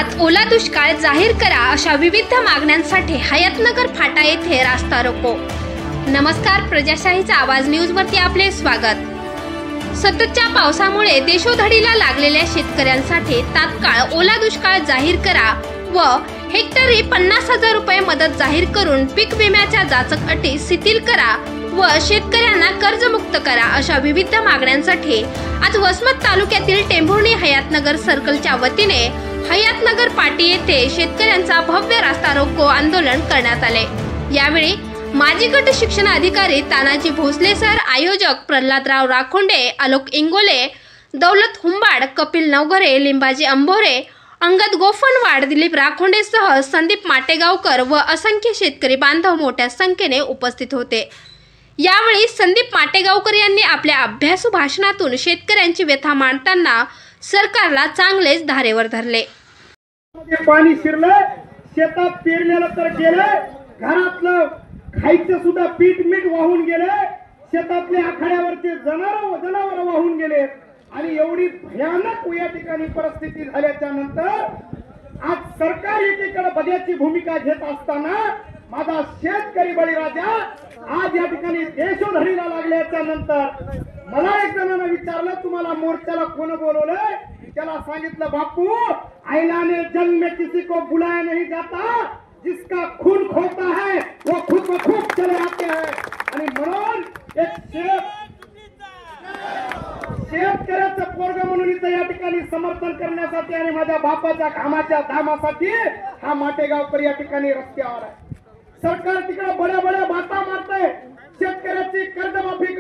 तालुक्यात ओला दुष्काळ जाहीर करा अशा विविध मागण्यांसाठी हयातनगर फाटा येथे रास्ता रोको। नमस्कार, प्रजाशाहीचा आवाज न्यूज वरती आपले स्वागत। सततच्या पावसामुळे देशोधडीला लागलेल्या शेतकऱ्यांसाठी तात्काळ ओला दुष्काळ जाहीर करा व हेक्टरी 50,000 रुपये मदत जाहीर करून पीक विम्याच्या जाचक अटी शिथिल करा व शेतकऱ्यांना कर्जमुक्त करा अशा विविध मागण्यांसाठी आज वसमत तालुक्यातील टेंभुर्णी हयातनगर सर्कलच्या वतीने हयातनगर पाटी येथे शेतकऱ्यांचा भव्य रास्ता रोको आंदोलन करण्यात आले। यावेळी माजी गट शिक्षण अधिकारी तानाजी भोसले सर, आयोजक प्रल्हादराव राखोंडे, आलोक इंगोले, दौलत हुंबाड, कपिल नवघरे, लिंबाजी अंबोरे, अंगद गोफनवाड, दिलीप राखोंडे सह संदीप माटेगावकर व असंख्य शेतकरी बांधव मोठ्या संख्येने उपस्थित होते। यावेळी संदीप माटेगावकर यांनी आपल्या अभ्यासू भाषणातून शेतकऱ्यांची व्यथा मांडताना सरकारला चांगलेच धारेवर धरले। पाणी शिरलं, शेतात पेरलेलं तर गेलं, घरातलं खायचं सुद्धा पीठ मीठ वाहून गेले, शेतातले आखाड्यावरचे जनावर वाहून गेले आणि एवढी भयानक या ठिकाणी परिस्थिती झाल्याच्या नंतर आज सरकार एकीकडे बघ्याची भूमिका घेत असताना माझा शेतकरी बळीराजा आज या ठिकाणी देशोधडीला लागल्याच्या नंतर मला एक जणांना विचारलं, तुम्हाला मोर्चाला कोण बोलवलंय? त्याला सांगितलं, बापू आईलाने जन्म में किसी को बुलाया नहीं जाता, जिसका खून खोता है वो खुद ब खुद चले आते हैं। आणि म्हणून एक शेतकऱ्याचं पोरग म्हणून इथं या ठिकाणी समर्थन करण्यासाठी आणि माझ्या बापाच्या घामाच्या धामासाठी हा माटेगावकर या ठिकाणी रस्त्यावर आहे। सरकार तिकडे बड्या बाता मारतंय, शेतकऱ्याची कर्जमाफी